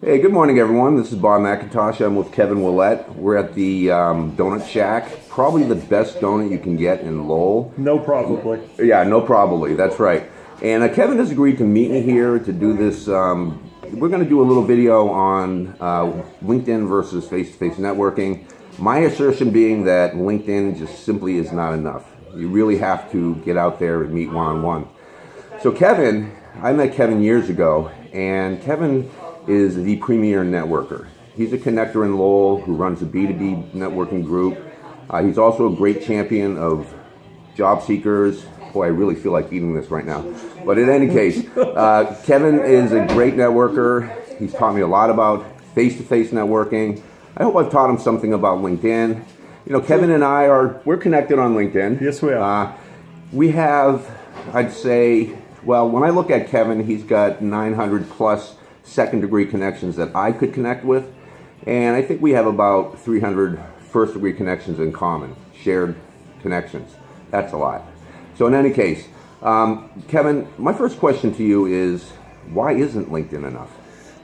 Hey, good morning, everyone. This is Bob McIntosh. I'm with Kevin Willett. We're at the Donut Shack, probably the best donut you can get in Lowell. No, probably. Yeah, no, probably. That's right. And Kevin has agreed to meet me here to do this. We're going to do a little video on LinkedIn versus face-to-face networking. My assertion being that LinkedIn just simply is not enough. You really have to get out there and meet one-on-one. So Kevin, I met Kevin years ago, and Kevin is the premier networker. He's a connector in Lowell who runs a B2B networking group. He's also a great champion of job seekers. Boy, I really feel like eating this right now. But in any case, Kevin is a great networker. He's taught me a lot about face-to-face networking. I hope I've taught him something about LinkedIn. You know, Kevin and we're connected on LinkedIn. Yes, we are. We have, I'd say, well, when I look at Kevin, he's got 900 plus second degree connections that I could connect with. And I think we have about 300 first degree connections in common, shared connections. That's a lot. So in any case, Kevin, my first question to you is, why isn't LinkedIn enough?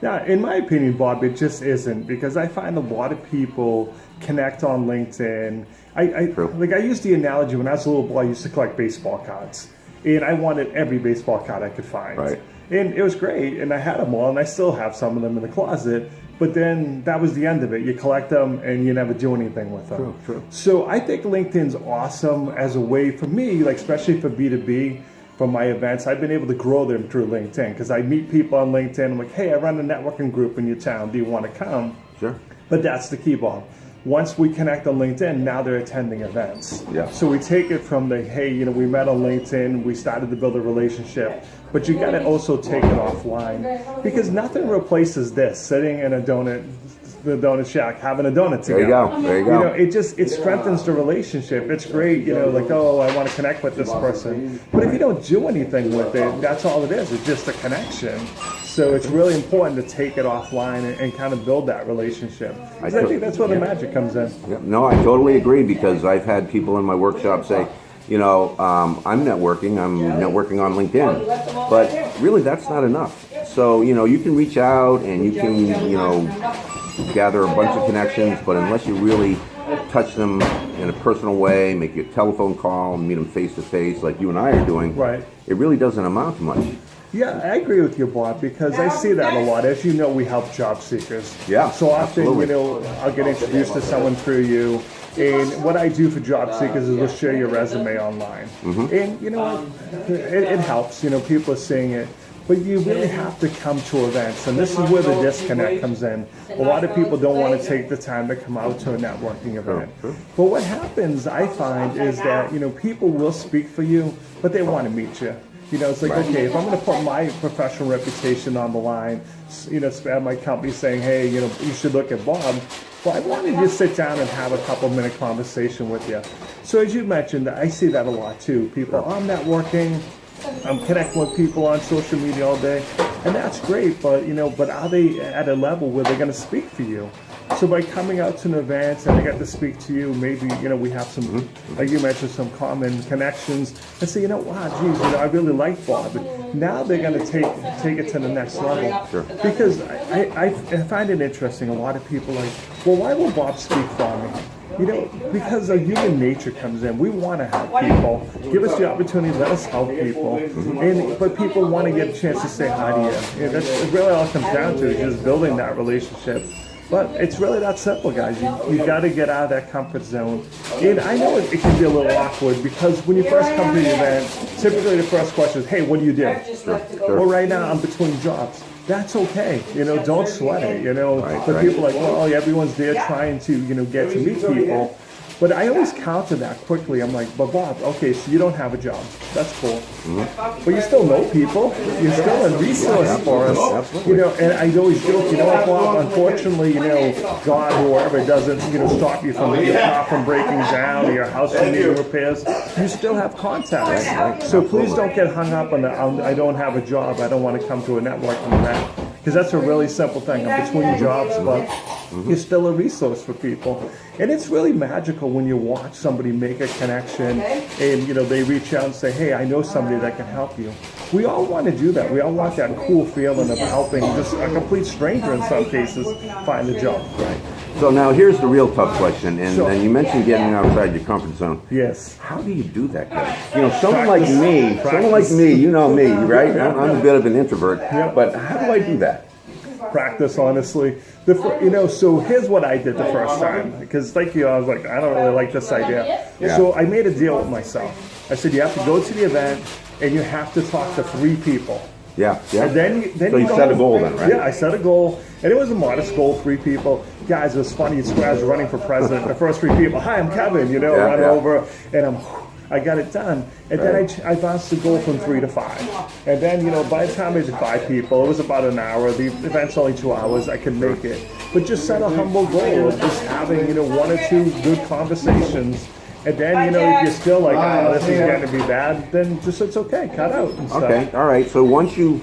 Yeah, in my opinion, Bob, it just isn't, because I find a lot of people connect on LinkedIn. I use the analogy when I was a little boy, I used to collect baseball cards, and I wanted every baseball card I could find. Right. And it was great, and I had them all, and I still have some of them in the closet, but then that was the end of it. You collect them, and you never do anything with them. True. So I think LinkedIn's awesome as a way for me, like especially for B2B, for my events. I've been able to grow them through LinkedIn, because I meet people on LinkedIn. I'm like, hey, I run a networking group in your town. Do you want to come? Sure. But that's the key, Bob. Once we connect on LinkedIn, now they're attending events. Yeah. So we take it from the, hey, we met on LinkedIn, we started to build a relationship, but you got to also take it offline, because nothing replaces this, sitting in the donut shack, having a donut together. There you go. It strengthens the relationship. It's great, like, oh, I want to connect with this person. But if you don't do anything with it, that's all it is. It's just a connection. So it's really important to take it offline and kind of build that relationship. I think that's where the magic comes in. Yeah. No, I totally agree, because I've had people in my workshop say, I'm networking on LinkedIn, but really that's not enough. So, you can reach out and you can, gather a bunch of connections, but unless you really touch them in a personal way, make a telephone call, meet them face to face like you and I are doing, right, it really doesn't amount to much. Yeah, I agree with you, Bob, because I see that a lot. As you know, we help job seekers. Yeah, so often, absolutely. I'll get introduced to someone through you, and what I do for job seekers is we'll share your resume online. And it helps. People are seeing it. But you really have to come to events, and this is where the disconnect comes in. A lot of people don't want to take the time to come out to a networking event. Sure. But what happens, I find, is that people will speak for you, but they want to meet you. It's like, okay, if I'm going to put my professional reputation on the line, spam my company saying, hey, you should look at Bob. Well, I wanted to just sit down and have a couple-minute conversation with you. So as you mentioned, I see that a lot too. People, I'm networking, I'm connecting with people on social media all day, and that's great. But but are they at a level where they're going to speak for you? So by coming out to an event and I get to speak to you, maybe we have some, like you mentioned, some common connections, and say, wow, geez, I really like Bob. And now they're going to take it to the next level. Sure. Because I find it interesting. A lot of people are like, well, why will Bob speak for me? Because of human nature comes in. We want to help people. Give us the opportunity, let us help people. But people want to get a chance to say hi to you. That's really all it comes down to, is just building that relationship. But it's really that simple, guys. You got to get out of that comfort zone. And I know it can be a little awkward, because when you first come to the event, typically the first question is, hey, what do you do? Sure. Well, right now I'm between jobs. That's okay. Don't sweat it. Right. People are like, well, everyone's there trying to, get to meet people. But I always counter that quickly. I'm like, but Bob, okay, so you don't have a job. That's cool. But you still know people. You're still a resource for us. Absolutely. And I always joke, what, Bob, unfortunately, God or whoever doesn't, stop you from your car from breaking down or your house from needing repairs. You still have contacts. So please don't get hung up on the, I don't have a job, I don't want to come to a networking event. Because that's a really simple thing. I'm between jobs, but you're still a resource for people. And it's really magical when you watch somebody make a connection and, they reach out and say, hey, I know somebody that can help you. we all want to do that. We all want that cool feeling of helping just a complete stranger in some cases find a job. Right. So now here's the real tough question, and, Sure. and you mentioned getting outside your comfort zone. Yes. How do you do that, guys? You know, someone like me, Practice. you know me, right? I'm a bit of an introvert, Yeah. but how do I do that? Practice, honestly. So here's what I did the first time, because like you, I was like, I don't really like this idea. Yeah. So I made a deal with myself. I said, you have to go to the event and you have to talk to 3 people. Yeah, yeah. And then So you set a goal then, right? Yeah, I set a goal, and it was a modest goal, 3 people. Guys, it was funny. It's when I was running for president. The first 3 people, hi, I'm Kevin. You know, Yeah, run yeah. over, and I got it done. And then I bounced the goal from 3 to 5. And then, you know, by the time I did 5 people, it was about an hour. The event's only 2 hours. I could make it. But just set a humble goal of just having, you know, 1 or 2 good conversations. And then, you know, if you're still like, oh, this is going to be bad, then just it's okay, cut out and stuff. Okay, all right. So once you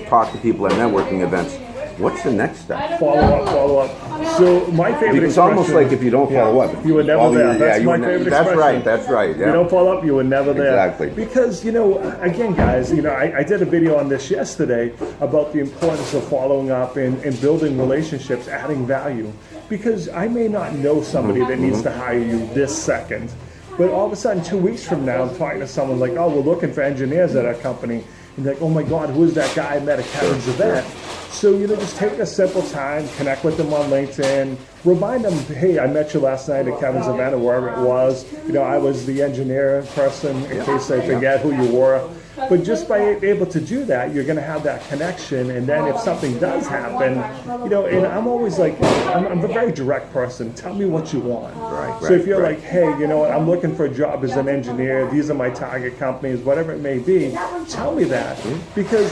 talk to people at networking events, what's the next step? Follow up. So my favorite It's almost expression- like if you don't follow up, you were never all there. your- That's you my were ne- favorite That's expression. right. That's right. Yeah. You don't follow up, you were never there. Exactly. Because, you know, again, guys, you know, I did a video on this yesterday about the importance of following up and building relationships, adding value. Because I may not know somebody that needs to hire you this second, but all of a sudden, 2 weeks from now, I'm talking to someone like, oh, we're looking for engineers at our company. And they're like, oh my God, who is that guy I met at Kevin's event? So, you know, just take a simple time, connect with them on LinkedIn, remind them, hey, I met you last night at Kevin's event or wherever it was. You know, I was the engineer person in case they forget who you were. But just by able to do that, you're going to have that connection. And then if something does happen, you know, and I'm always like, I'm a very direct person. Tell me what you want. Right, So if you're right. like, hey, you know what, I'm looking for a job as an engineer. These are my target companies, whatever it may be. Tell me that. Because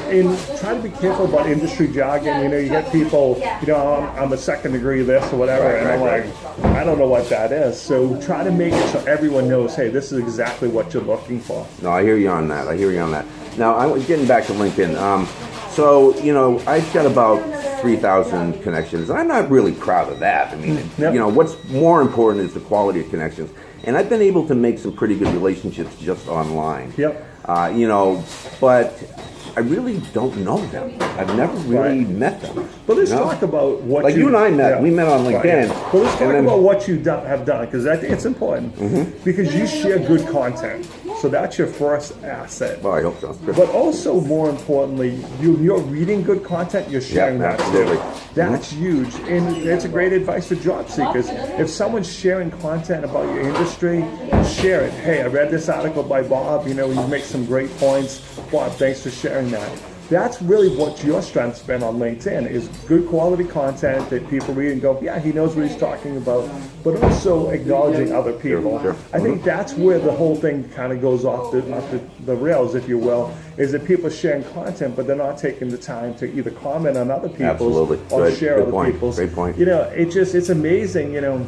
try to be careful about industry jargon. You know, you get people, you know, I'm a second degree this or whatever. And I'm like, I don't know what that is. So try to make it so everyone knows, hey, this is exactly what you're looking for. No, I hear you on that. Now, I was getting back to LinkedIn. So, you know, I've got about 3,000 connections. I'm not really proud of that. I mean, Yep. you know, what's more important is the quality of connections. And I've been able to make some pretty good relationships just online. Yep. You know, but I really don't know them. I've never really met them. But let's you know? talk about what Like you and I met. We met on LinkedIn. Right. But let's talk and then- about what you have done, because I think it's important. Because you share good content. So that's your first asset. Well, I hope so. Sure. But also, more importantly, you're reading good content, you're sharing that absolutely. too. That's huge. And it's a great advice to job seekers. If someone's sharing content about your industry, share it. Hey, I read this article by Bob. You know, you make some great points. Bob, thanks for sharing that. That's really what your strength's been on LinkedIn, is good quality content that people read and go, yeah, he knows what he's talking about, but also acknowledging other people. Sure. I think that's where the whole thing kind of goes off the rails, if you will, is that people are sharing content, but they're not taking the time to either comment on other people's Absolutely. or Good. share Good other point. people's. Great point. You know, it's amazing, you know.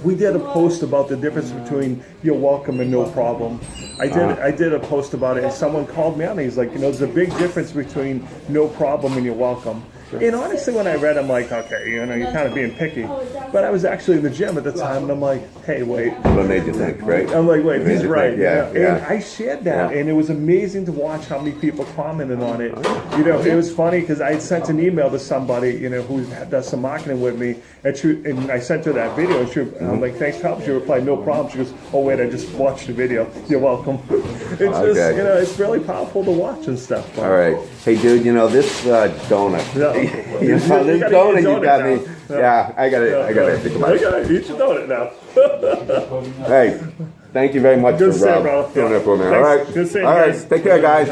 We did a post about the difference between you're welcome and no problem. I did a post about it, and someone called me on it. He's like, you know, there's a big difference between no problem and you're welcome. And honestly, when I read it, I'm like, okay, you know, you're kind of being picky. But I was actually in the gym at the time, and I'm like, hey, wait. What made you think, right? I'm like, wait, Made he's you right. think, yeah, you know? And yeah. I shared that, Yeah. and it was amazing to watch how many people commented on it. You know, it was funny because I had sent an email to somebody, you know, who does some marketing with me, and I sent her that video, and I'm like, thanks for helping. She replied, no problem. She goes, oh wait, I just watched the video. You're welcome. It's just, Okay. you know, it's really powerful to watch and stuff. All right. Hey, dude, you know, this donut. Yeah. You know, this gotta donut eat a you got donut me. now. Yeah, I got to think about it. Okay, eat your donut now. Hey, thank you very much Good for seeing you, bro. doing that for me. All Thanks. right. Good seeing you All right. guys. Take care, guys.